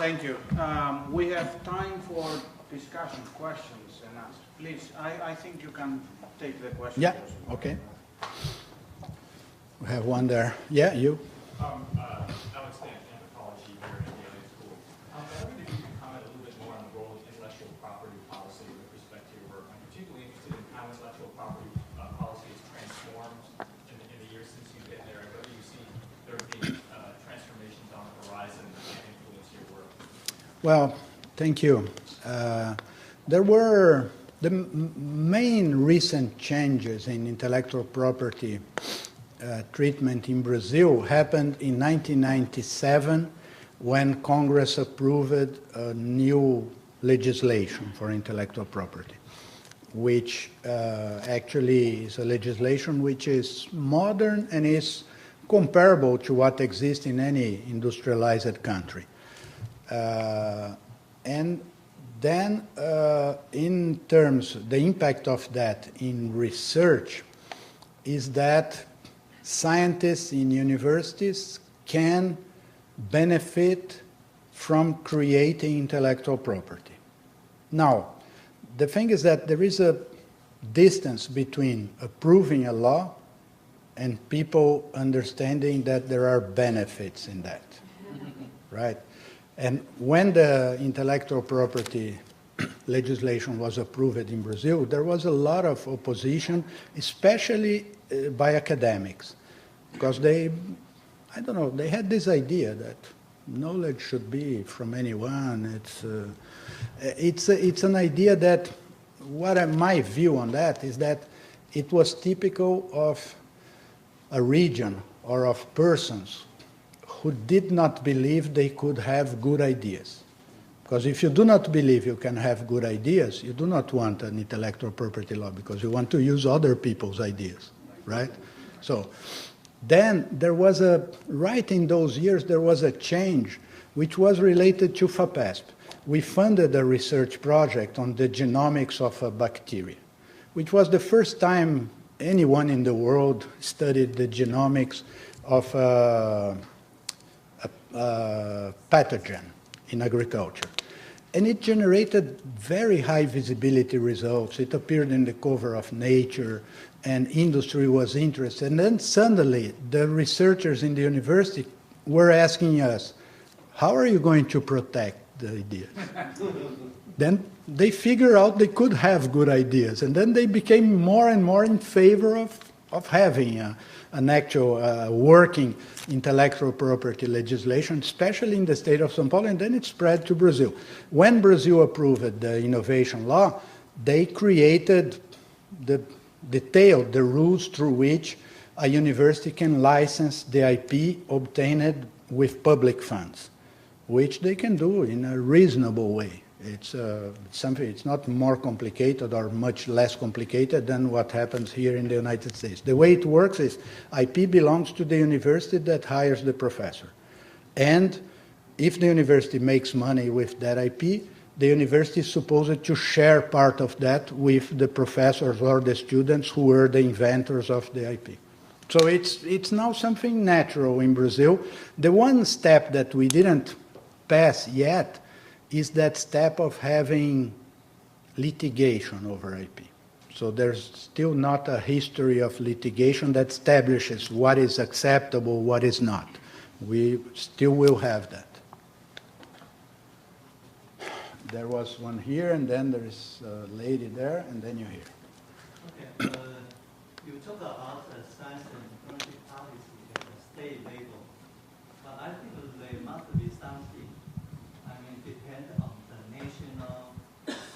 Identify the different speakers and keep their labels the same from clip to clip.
Speaker 1: Thank you. We have time for discussion, questions and answers. Please, I think you can take the question.
Speaker 2: Yeah, okay. We have one there. Yeah, you.
Speaker 3: Alex Stan, anthropology here at the LA School. I wondered if you could comment a little bit more on the role of intellectual property policy with respect to your work. I'm particularly interested in how intellectual property policy has transformed in the years since you've been there, and whether you see there being transformations on the horizon that influence your work.
Speaker 2: Well, thank you. There were the main recent changes in intellectual property treatment in Brazil happened in 1997 when Congress approved a new legislation for intellectual property, which actually is a legislation which is modern and is comparable to what exists in any industrialized country. And then in terms, the impact of that in research is that scientists in universities can benefit from creating intellectual property. Now, the thing is that there is a distance between approving a law and people understanding that there are benefits in that, right? And when the intellectual property legislation was approved in Brazil, there was a lot of opposition, especially by academics, because they had this idea that knowledge should be from anyone. It's an idea that, my view on that is that it was typical of a region or of persons who did not believe they could have good ideas. Because if you do not believe you can have good ideas, you do not want an intellectual property law because you want to use other people's ideas, right? So then there was right in those years, there was a change which was related to FAPESP. We funded a research project on the genomics of a bacteria, which was the first time anyone in the world studied the genomics of a pathogen in agriculture. And it generated very high visibility results. It appeared in the cover of Nature, and industry was interested. And then suddenly, the researchers in the university were asking us, how are you going to protect the ideas? Then they figured out they could have good ideas. And then they became more and more in favor of having an actual working intellectual property legislation, especially in the state of São Paulo, and then it spread to Brazil. When Brazil approved the innovation law, they created the rules through which a university can license the IP obtained with public funds, which they can do in a reasonable way. It's something. It's not more complicated or much less complicated than what happens here in the United States. The way it works is IP belongs to the university that hires the professor. And if the university makes money with that IP, the university is supposed to share part of that with the professors or the students who were the inventors of the IP. So it's now something natural in Brazil. The one step that we didn't pass yet is that step of having litigation over IP. So there's still not a history of litigation that establishes what is acceptable, what is not. We still will have that. There was one here, and then there is a lady there, and then you here.
Speaker 4: Okay. You talk about science and technology policy at the state level, but I think there must be something, depend on the national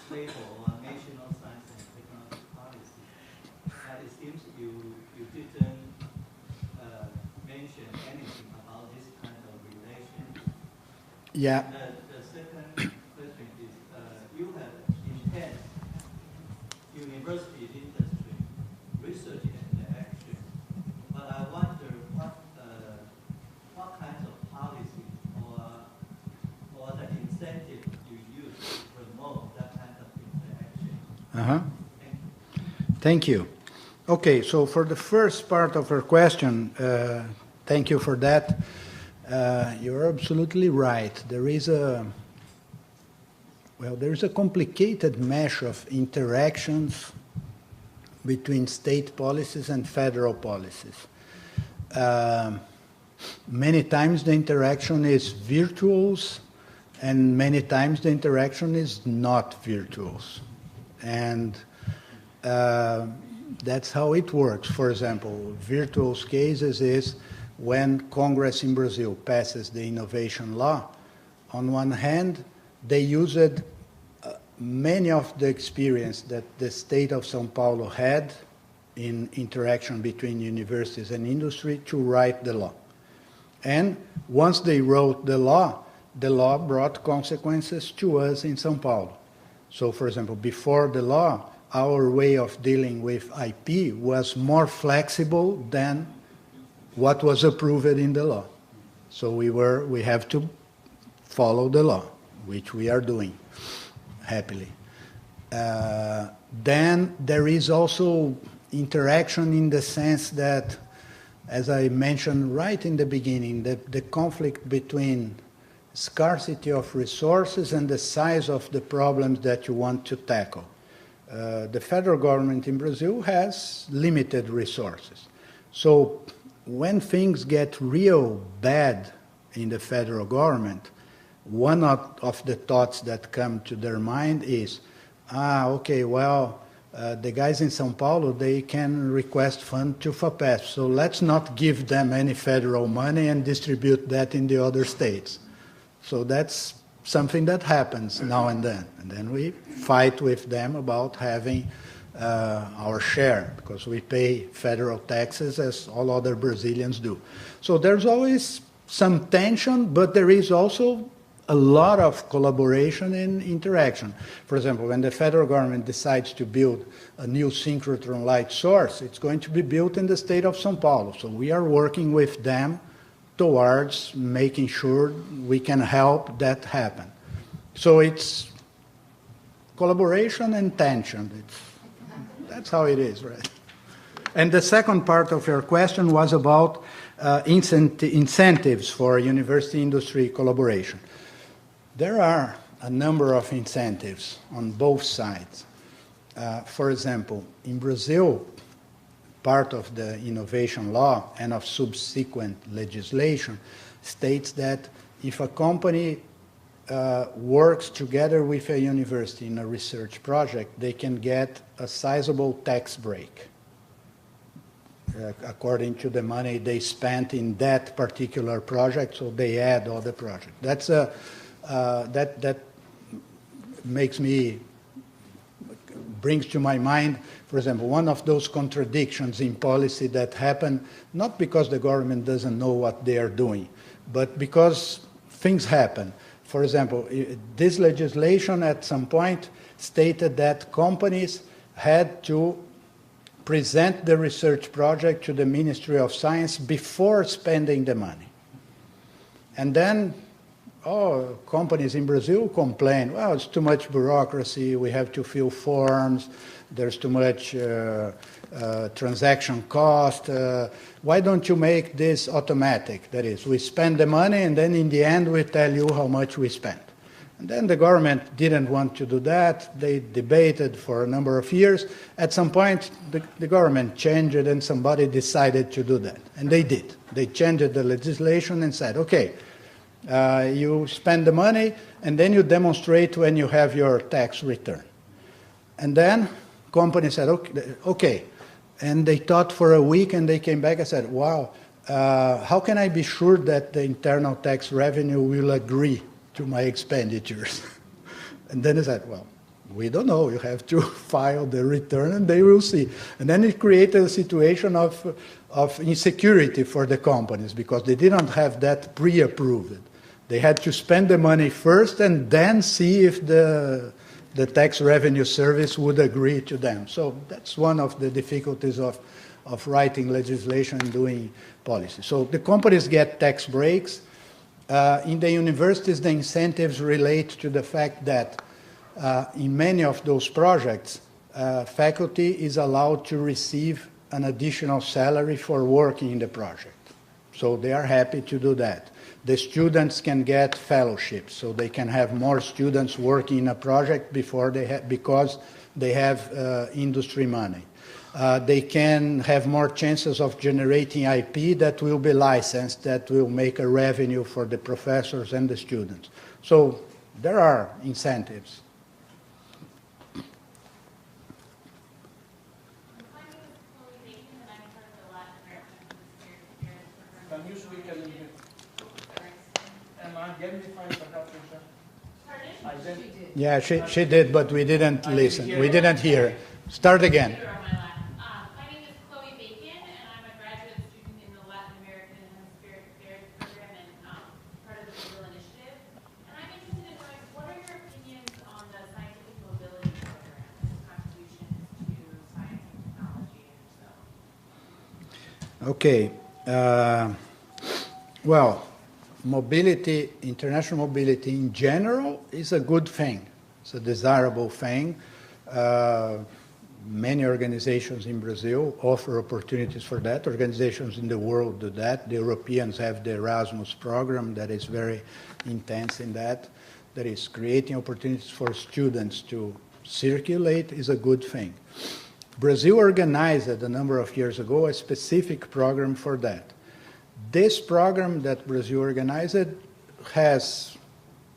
Speaker 4: level or national science and technology policy. But it seems you didn't mention anything about this kind of relation.
Speaker 2: Yeah.
Speaker 4: The second question is, you have intense university industry research and action, but I wonder what kinds of policy or the incentive you use to promote that kind of interaction.
Speaker 2: Thank you. Okay, so for the first part of your question, thank you for that. You're absolutely right. There is a complicated mesh of interactions between state policies and federal policies. Many times the interaction is virtuous, and many times the interaction is not virtuous. And that's how it works. For example, virtuous cases is when Congress in Brazil passes the innovation law. On one hand, they used many of the experience that the state of São Paulo had in interaction between universities and industry to write the law. And once they wrote the law brought consequences to us in São Paulo. So, for example, before the law, our way of dealing with IP was more flexible than what was approved in the law. So we have to follow the law, which we are doing, happily. Then there is also interaction in the sense that, as I mentioned right in the beginning, the conflict between scarcity of resources and the size of the problems that you want to tackle. The federal government in Brazil has limited resources. So when things get real bad in the federal government, one of the thoughts that come to their mind is, the guys in São Paulo, they can request funds to FAPESP, so let's not give them any federal money and distribute that in the other states. So that's something that happens now and then we fight with them about having our share, because we pay federal taxes as all other Brazilians do. So there's always some tension, but there is also a lot of collaboration and interaction. For example, when the federal government decides to build a new synchrotron light source, it's going to be built in the state of São Paulo. So we are working with them towards making sure we can help that happen. So it's collaboration and tension. That's how it is, right? And the second part of your question was about incentives for university-industry collaboration. There are a number of incentives on both sides. For example, in Brazil, part of the innovation law and of subsequent legislation states that if a company works together with a university in a research project, they can get a sizable tax break according to the money they spent in that particular project, so they add other projects. That's that brings to my mind, for example, one of those contradictions in policy that happen, not because the government doesn't know what they are doing, but because things happen. For example, this legislation at some point stated that companies had to present the research project to the Ministry of Science before spending the money. And then companies in Brazil complain, well, it's too much bureaucracy, we have to fill forms, there's too much transaction cost. Why don't you make this automatic? That is, we spend the money and then in the end we tell you how much we spent. And then the government didn't want to do that. They debated for a number of years. At some point, the government changed it and somebody decided to do that. And they did. They changed the legislation and said, okay, you spend the money, and then you demonstrate when you have your tax return. And then companies said, okay. And they thought for a week, and they came back and said, wow, how can I be sure that the internal tax revenue will agree to my expenditures? And then they said, well, we don't know. You have to file the return, and they will see. And then it created a situation of insecurity for the companies, because they didn't have that pre-approved. They had to spend the money first and then see if the tax revenue service would agree to them. So that's one of the difficulties of writing legislation and doing policy. So the companies get tax breaks. In the universities, the incentives relate to the fact that in many of those projects, faculty is allowed to receive an additional salary for working in the project. So they are happy to do that. The students can get fellowships, so they can have more students working in a project because they have industry money. They can have more chances of generating IP that will be licensed, that will make a revenue for the professors and the students. So there are incentives.
Speaker 1: Can you speak a little bit? And identify perhaps yourself?
Speaker 2: Yeah, she did, but we didn't listen. We didn't hear. Start again.
Speaker 5: My name is Chloe Bacon, and I'm a graduate student in the Latin American Hemispheric Affairs program and part of the Brazil Initiative. And I'm interested in knowing, what are your opinions on the scientific mobility program and its contributions to science and technology in Brazil?
Speaker 2: Okay. Well, mobility, international mobility in general is a good thing. It's a desirable thing. Many organizations in Brazil offer opportunities for that. Organizations in the world do that. The Europeans have the Erasmus program that is very intense in that. That is creating opportunities for students to circulate is a good thing. Brazil organized a number of years ago a specific program for that. This program that Brazil organized has,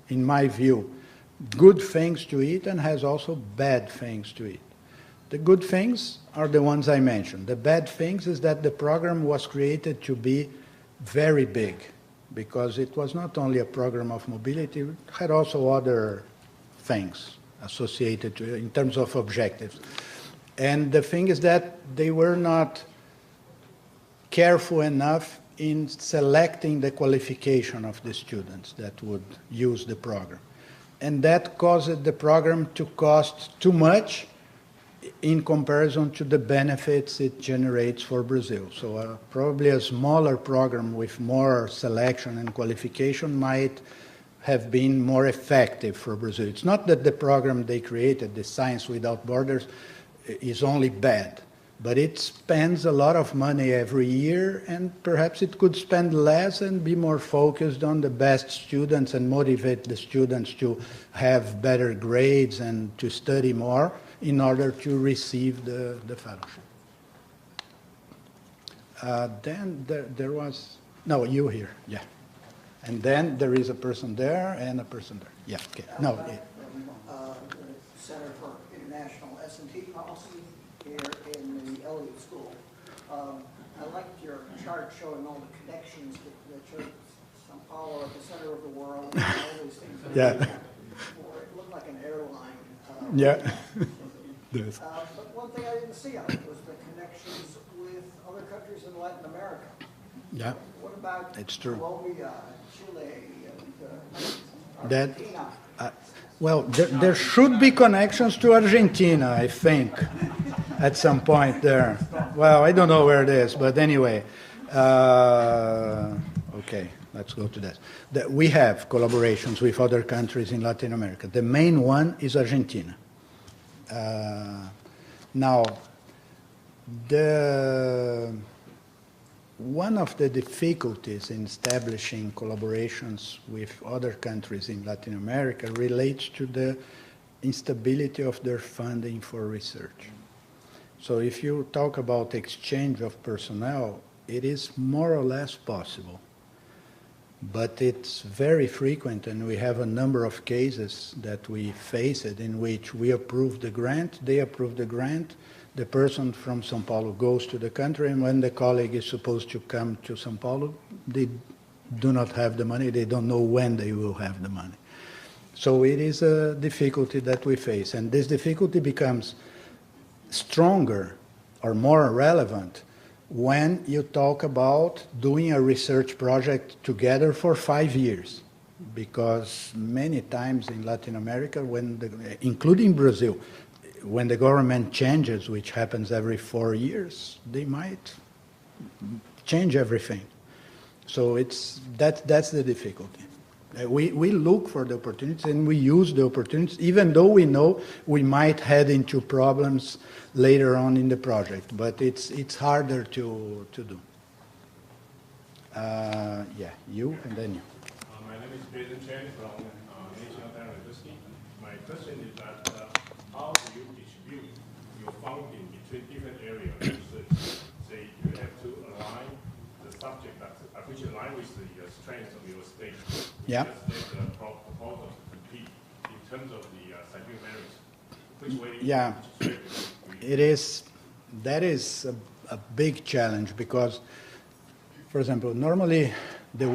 Speaker 2: in my view, good things to it and has also bad things to it. The good things are the ones I mentioned. The bad things is that the program was created to be very big, because it was not only a program of mobility, it had also other things associated to it in terms of objectives. And the thing is that they were not careful enough in selecting the qualification of the students that would use the program. And that caused the program to cost too much in comparison to the benefits it generates for Brazil. So probably a smaller program with more selection and qualification might have been more effective for Brazil. It's not that the program they created, the Science Without Borders, is only bad, but it spends a lot of money every year, and perhaps it could spend less and be more focused on the best students and motivate the students to have better grades and to study more in order to receive the fellowship. Then there was, no, you here, yeah. And then there is a person there and a person there. Yeah, okay. No.
Speaker 6: The Center for International S&T Policy here in the Elliott School. I liked your chart showing all the connections that showed São Paulo at the center of the world and all these things.
Speaker 2: Yeah.
Speaker 6: It looked like an airline.
Speaker 2: Yeah. Yes.
Speaker 6: But one thing I didn't see on it was the connections with other countries in Latin America.
Speaker 2: Yeah.
Speaker 6: What about
Speaker 2: It's true.
Speaker 6: Colombia, Chile, and
Speaker 2: That,
Speaker 6: Argentina?
Speaker 2: well, there should be connections to Argentina, I think, at some point there. Well, I don't know where it is, but anyway. Okay, let's go to that. We have collaborations with other countries in Latin America. The main one is Argentina. Now, one of the difficulties in establishing collaborations with other countries in Latin America relates to the instability of their funding for research. So if you talk about exchange of personnel, it is more or less possible. But it's very frequent, and we have a number of cases that we faced in which we approve the grant, they approve the grant, the person from São Paulo goes to the country, and when the colleague is supposed to come to São Paulo, they do not have the money, they don't know when they will have the money. So it is a difficulty that we face, and this difficulty becomes stronger or more relevant when you talk about doing a research project together for 5 years. Because many times in Latin America, including Brazil, when the government changes, which happens every 4 years, they might change everything. So that's the difficulty. We look for the opportunities and we use the opportunities, even though we know we might head into problems later on in the project, but it's harder to do. Yeah, you and then you.
Speaker 7: My name is Jason Chen from National University. My question is that how do you distribute your funding between different areas of research? Say you have to align the subject which align with the strengths of your state.
Speaker 2: Yeah.
Speaker 7: Just make the proposal to compete in terms of the scientific merits. Which way?
Speaker 2: Yeah. It is. That is a big challenge because, for example, normally the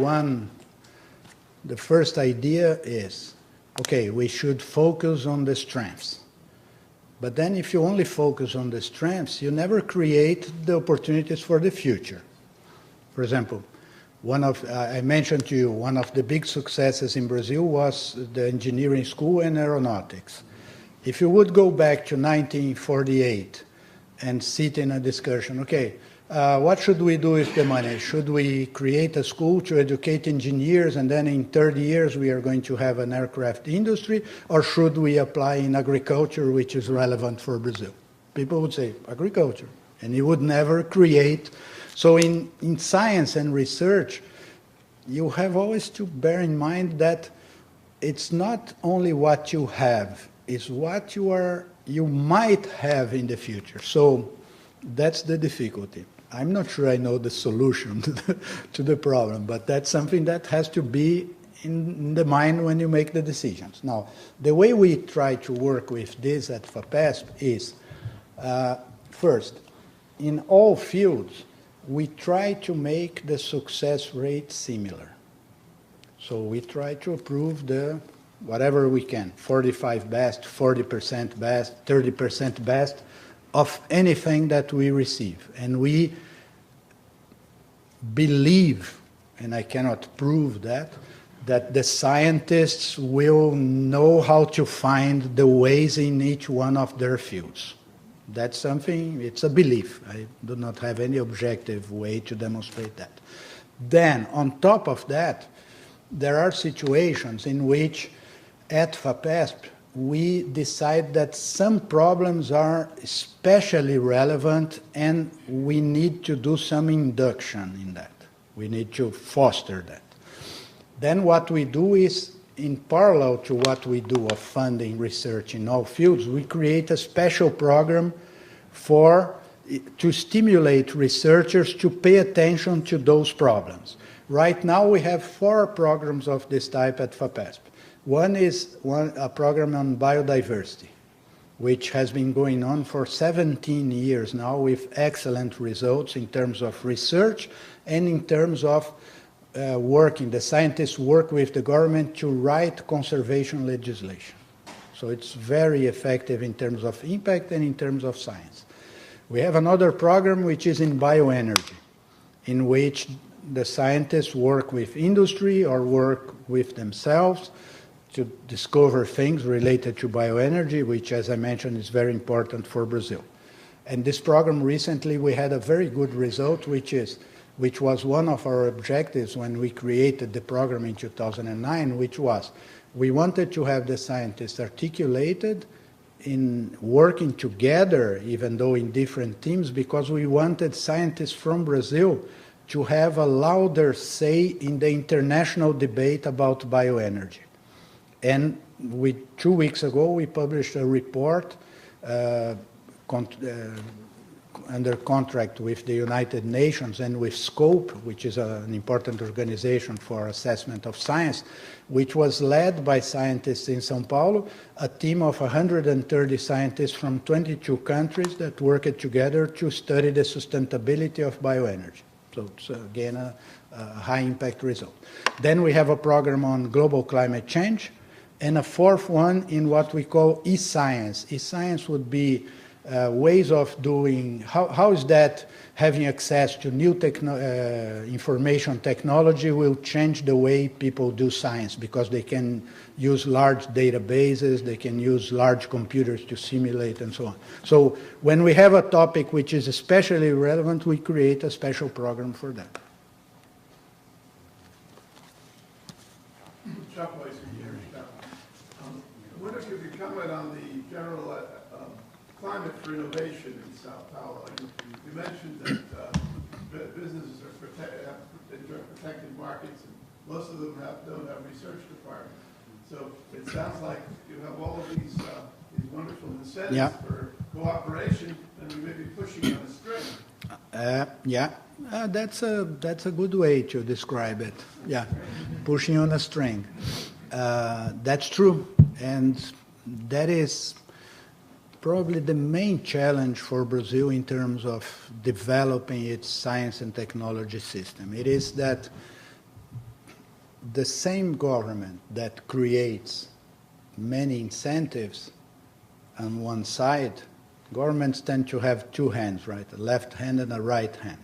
Speaker 2: first idea is, okay, we should focus on the strengths. But then if you only focus on the strengths, you never create the opportunities for the future. For example, I mentioned to you, one of the big successes in Brazil was the engineering school and aeronautics. If you would go back to 1948 and sit in a discussion, okay, what should we do with the money? Should we create a school to educate engineers and then in 30 years we are going to have an aircraft industry? Or should we apply in agriculture, which is relevant for Brazil? People would say agriculture, and you would never create. So in science and research, you have always to bear in mind that it's not only what you have, it's what you might have in the future. So that's the difficulty. I'm not sure I know the solution to the problem, but that's something that has to be in the mind when you make the decisions. Now, the way we try to work with this at FAPESP is, first, in all fields, we try to make the success rate similar. So we try to approve whatever we can, 45 best, 40% best, 30% best of anything that we receive. And we believe, and I cannot prove that the scientists will know how to find the ways in each one of their fields. That's something, it's a belief. I do not have any objective way to demonstrate that. Then, on top of that, there are situations in which at FAPESP, we decide that some problems are especially relevant and we need to do some induction in that. We need to foster that. Then what we do is, in parallel to what we do of funding research in all fields, we create a special program to stimulate researchers to pay attention to those problems. Right now we have 4 programs of this type at FAPESP. One is a program on biodiversity, which has been going on for 17 years now with excellent results in terms of research and in terms of working. The scientists work with the government to write conservation legislation. So it's very effective in terms of impact and in terms of science. We have another program which is in bioenergy, in which the scientists work with industry or work with themselves to discover things related to bioenergy, which, as I mentioned, is very important for Brazil. And this program recently, we had a very good result, which was one of our objectives when we created the program in 2009, which was we wanted to have the scientists articulated in working together, even though in different teams, because we wanted scientists from Brazil to have a louder say in the international debate about bioenergy. And 2 weeks ago, we published a report under contract with the United Nations and with SCOPE, which is an important organization for assessment of science, which was led by scientists in São Paulo, a team of 130 scientists from 22 countries that worked together to study the sustainability of bioenergy. So it's, again, a high-impact result. Then we have a program on global climate change, and a 4th one in what we call e-science. E-science would be ways of doing, how is that having access to new information technology will change the way people do science, because they can use large databases, they can use large computers to simulate and so on. So when we have a topic which is especially relevant, we create a special program for that.
Speaker 8: I wonder if you could comment on the general climate for innovation in Sao Paulo. You mentioned that businesses protected markets, and most of them don't have research departments. So it sounds like you have all of these wonderful incentives
Speaker 2: Yeah.
Speaker 8: for cooperation, and we may be pushing on a string.
Speaker 2: That's a good way to describe it. Yeah, pushing on a string. That's true, and that is probably the main challenge for Brazil in terms of developing its science and technology system. It is that the same government that creates many incentives on one side, governments tend to have two hands, right? A left hand and a right hand.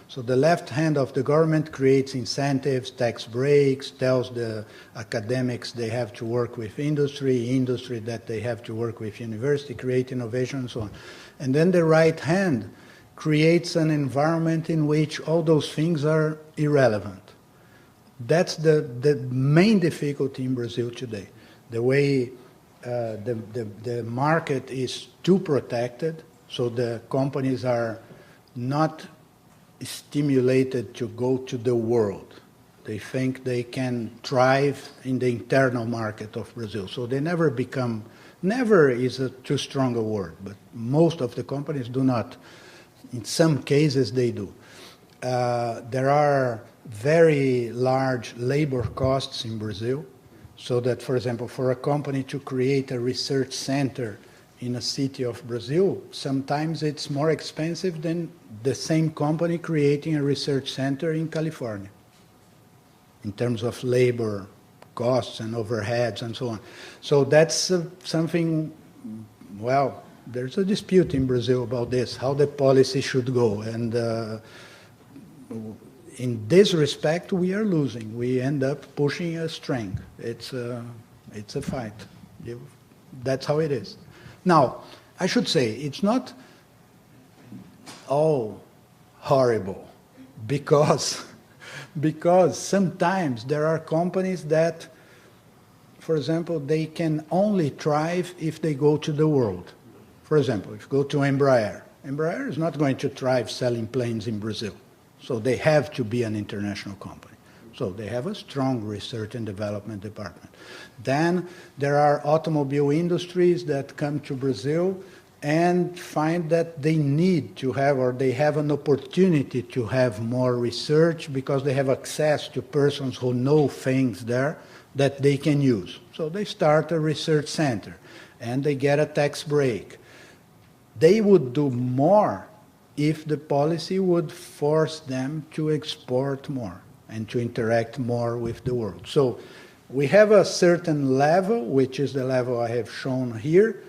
Speaker 2: So the left hand of the government creates incentives, tax breaks, tells the academics they have to work with industry that they have to work with university, create innovation, and so on. And then the right hand creates an environment in which all those things are irrelevant. That's the main difficulty in Brazil today. The way the market is too protected, so the companies are not stimulated to go to the world. They think they can thrive in the internal market of Brazil. So they never become, never is a too strong a word, but most of the companies do not. In some cases they do. There are very large labor costs in Brazil, so that, for example, for a company to create a research center in a city of Brazil, sometimes it's more expensive than the same company creating a research center in California, in terms of labor costs and overheads and so on. So that's something, well, there's a dispute in Brazil about this, how the policy should go. And in this respect, we are losing. We end up pushing a string. It's a fight. That's how it is. Now, I should say, it's not all horrible, because sometimes there are companies that, for example, they can only thrive if they go to the world. For example, if you go to Embraer, Embraer is not going to thrive selling planes in Brazil. So they have to be an international company. So they have a strong research and development department. Then there are automobile industries that come to Brazil and find that they need to have, or they have an opportunity to have more research because they have access to persons who know things there that they can use. So they start a research center and they get a tax break. They would do more if the policy would force them to export more and to interact more with the world. So we have a certain level, which is the level I have shown here,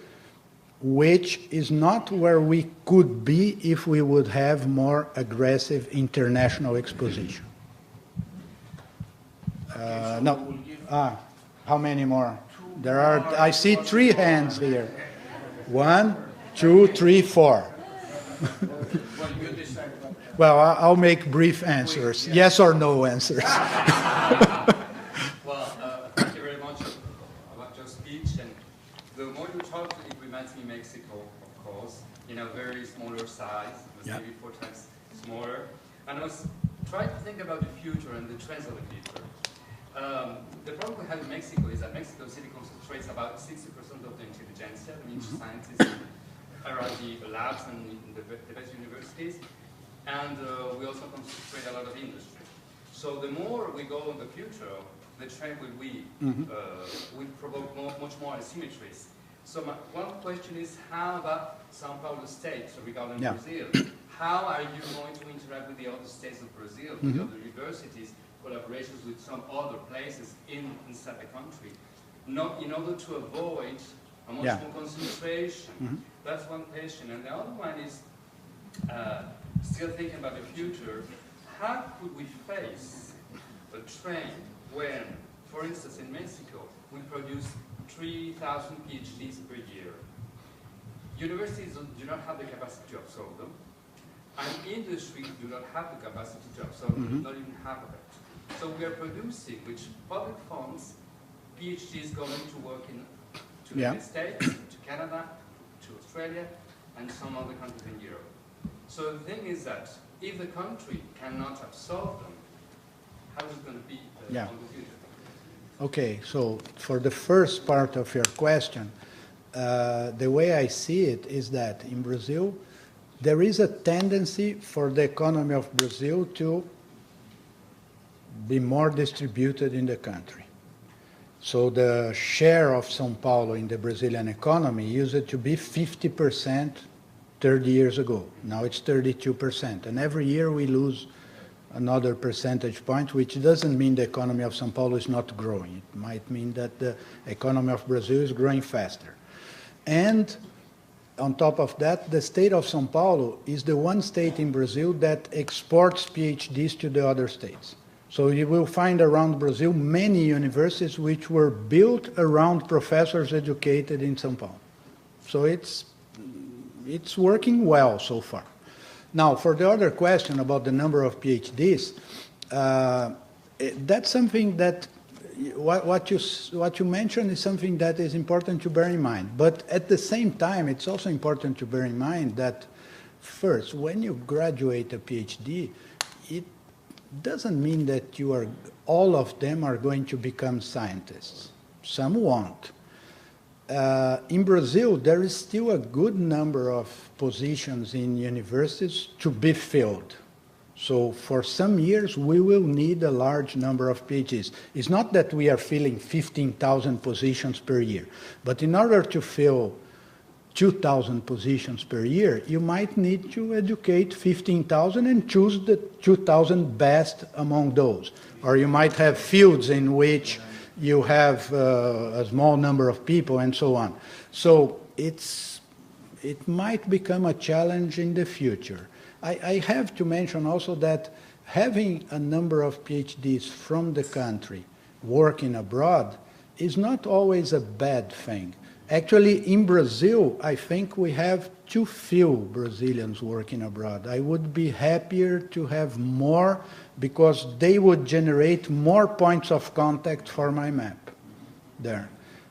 Speaker 2: which is not where we could be if we would have more aggressive international exposition. No. How many more? There are, I see 3 hands here. 1, 2, 3, 4. Well, I'll make brief answers, yes or no answers.
Speaker 9: Well, thank you very much about your speech. And the more you talk, it reminds me Mexico, of course, in a very smaller size, maybe 4 times smaller. And I was trying to think about the future and the trends of the future. The problem we have in Mexico is that Mexico City concentrates about 60% of the intelligentsia, I mean, scientists around the labs and in the best universities. And we also concentrate a lot of industry. So the more we go in the future, the trend will provoke much more asymmetries. So one question is, how about São Paulo state regarding Brazil? How are you going to interact with the other states of Brazil, with the other universities, collaborations with some other places inside the country, in order to avoid a much more concentration? That's one question. And the other one is, still thinking about the future, how could we face a trend when, for instance, in Mexico, we produce 3,000 PhDs per year. Universities do not have the capacity to absorb them, and industries do not have the capacity to absorb them, not even half of it. So we are producing, with public funds, PhDs going to work to the United States, to Canada, to Australia, and some other countries in Europe. So the thing is that if the country cannot absorb them, how is it going to be
Speaker 2: Yeah.
Speaker 9: on the future?
Speaker 2: Okay, so for the first part of your question, the way I see it is that in Brazil, there is a tendency for the economy of Brazil to be more distributed in the country. So the share of São Paulo in the Brazilian economy used to be 50% 30 years ago. Now it's 32%. And every year we lose another percentage point, which doesn't mean the economy of São Paulo is not growing. It might mean that the economy of Brazil is growing faster. And on top of that, the state of São Paulo is the one state in Brazil that exports PhDs to the other states. So you will find around Brazil many universities which were built around professors educated in São Paulo. So it's working well so far. Now, for the other question about the number of PhDs, that's something that what you mentioned is something that is important to bear in mind. But at the same time, it's also important to bear in mind that first, when you graduate a PhD, it doesn't mean that all of them are going to become scientists. Some won't. In Brazil, there is still a good number of positions in universities to be filled. So for some years, we will need a large number of PhDs. It's not that we are filling 15,000 positions per year, but in order to fill 2,000 positions per year, you might need to educate 15,000 and choose the 2,000 best among those. Or you might have fields in which you have a small number of people and so on. So it might become a challenge in the future. I have to mention also that having a number of PhDs from the country working abroad is not always a bad thing. Actually, in Brazil, I think we have too few Brazilians working abroad. I would be happier to have more because they would generate more points of contact for my map there.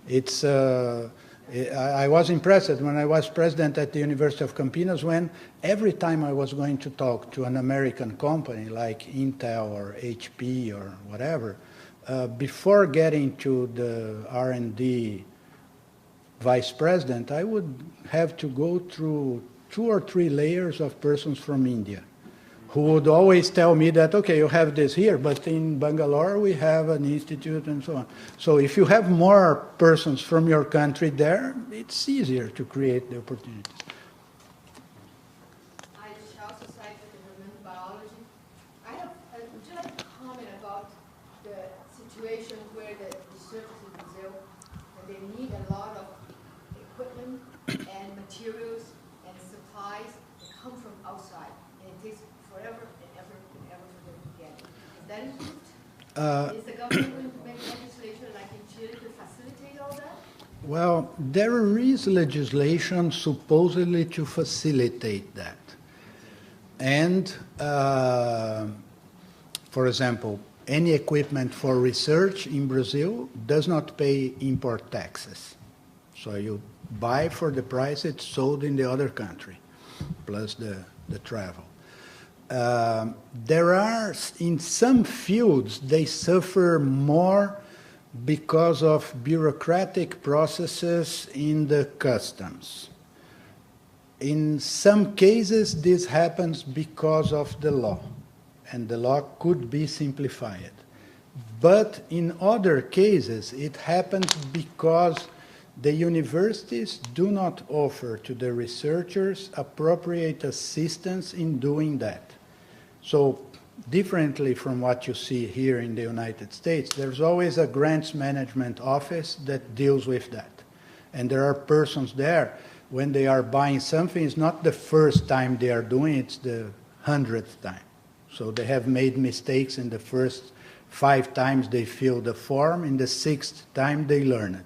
Speaker 2: I was impressed when I was president at the University of Campinas when every time I was going to talk to an American company like Intel or HP or whatever, before getting to the R&D vice president, I would have to go through 2 or 3 layers of persons from India who would always tell me that, okay, you have this here, but in Bangalore we have an institute and so on. So if you have more persons from your country there, it's easier to create the opportunities.
Speaker 10: I Charles Society for Developmental Biology. Would you like to comment about the situation where the researchers in Brazil, that they need a lot of equipment and materials and supplies that come from outside, and it takes forever and ever for them to get it. Is that improved? Is the government going to make legislation like in Chile to facilitate all that?
Speaker 2: Well, there is legislation supposedly to facilitate that. And, for example, any equipment for research in Brazil does not pay import taxes. So you buy for the price it's sold in the other country, plus the travel. There are, in some fields, they suffer more because of bureaucratic processes in the customs. In some cases, this happens because of the law, and the law could be simplified. But in other cases, it happens because the universities do not offer to the researchers appropriate assistance in doing that. So, differently from what you see here in the United States, there's always a grants management office that deals with that. And there are persons there, when they are buying something, it's not the first time they are doing it, it's the 100th time. So they have made mistakes in the first 5 times they fill the form, in the 6th time they learn it.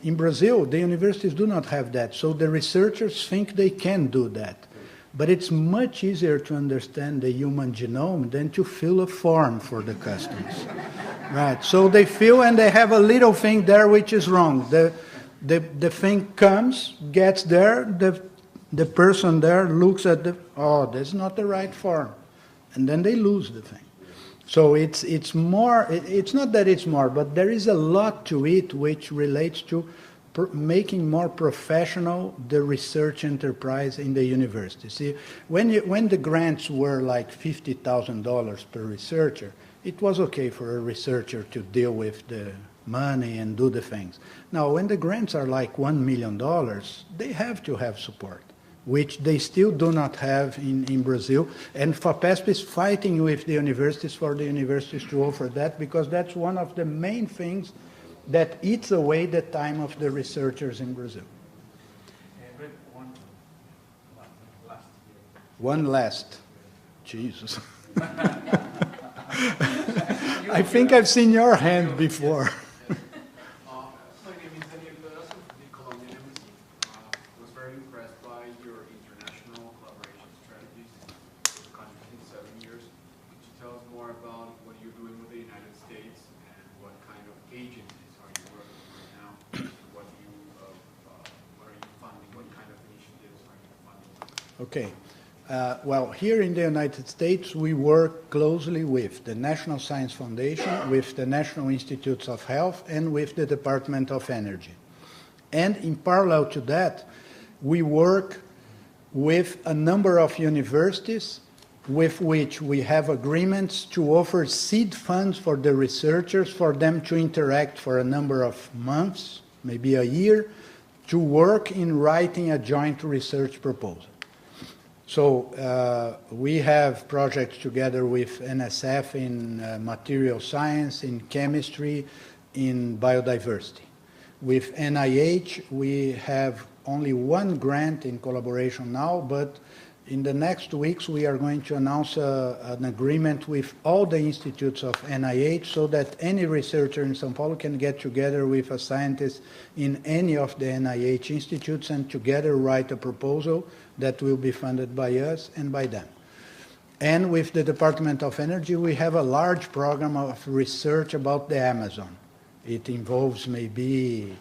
Speaker 2: In Brazil, the universities do not have that, so the researchers think they can do that. But it's much easier to understand the human genome than to fill a form for the customs. Right, so they fill and they have a little thing there which is wrong. The thing comes, gets there, the person there looks at oh, that's not the right form. And then they lose the thing. So it's more, it's not that it's more, but there is a lot to it which relates to making more professional the research enterprise in the university. See, when the grants were like $50,000 per researcher, it was okay for a researcher to deal with the money and do the things. Now, when the grants are like $1 million, they have to have support, which they still do not have in Brazil. And FAPESP is fighting with the universities for the universities to offer that, because that's one of the main things that eats away the time of the researchers in Brazil.
Speaker 1: And
Speaker 2: One last. Jesus. I think I've seen your hand before.
Speaker 11: My name is Daniel Pedazo from the Colombian Embassy. Was very impressed by your international collaboration strategies for the country in 7 years. Could you tell us more about what you're doing with the United States and what kind of agencies are you working with right now? What are you funding? What kind of initiatives are you funding?
Speaker 2: Okay. Well, here in the United States, we work closely with the National Science Foundation, with the National Institutes of Health, and with the Department of Energy. And in parallel to that, we work with a number of universities with which we have agreements to offer seed funds for the researchers, for them to interact for a number of months, maybe a year, to work in writing a joint research proposal. So we have projects together with NSF in material science, in chemistry, in biodiversity. With NIH, we have only one grant in collaboration now, but in the next weeks we are going to announce an agreement with all the institutes of NIH so that any researcher in São Paulo can get together with a scientist in any of the NIH institutes and together write a proposal that will be funded by us and by them. And with the Department of Energy, we have a large program of research about the Amazon. It involves maybe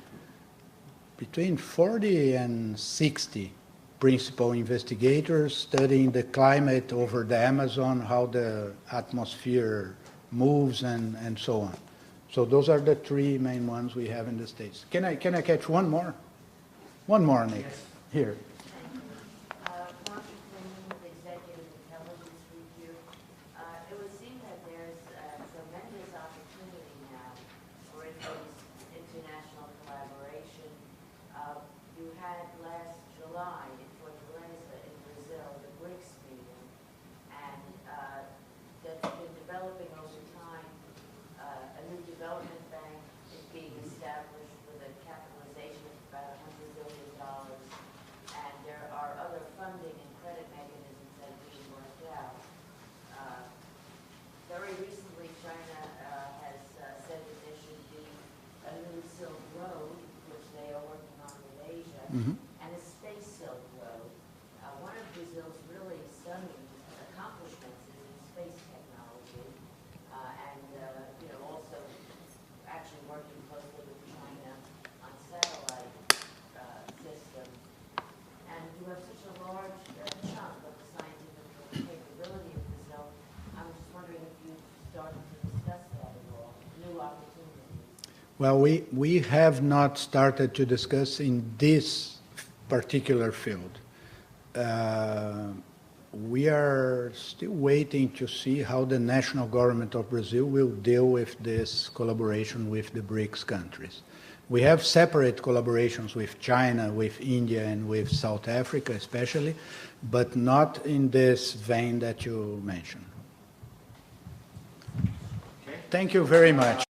Speaker 2: between 40 and 60 principal investigators studying the climate over the Amazon, how the atmosphere moves, and so on. So those are the three main ones we have in the States. Can I catch one more? One more, Nick.
Speaker 1: Yes.
Speaker 2: Here.
Speaker 10: Mm-hmm. And a space Silk Road. One of Brazil's really stunning accomplishments is in space technology, and also actually working closely with China on satellite systems. And you have such a large chunk of the scientific capability of Brazil. I'm just wondering if you've started to discuss that at all, new opportunities.
Speaker 2: Well, we have not started to discuss in this particular field. We are still waiting to see how the national government of Brazil will deal with this collaboration with the BRICS countries. We have separate collaborations with China, with India, and with South Africa especially, but not in this vein that you mentioned.
Speaker 1: Okay.
Speaker 2: Thank you very much.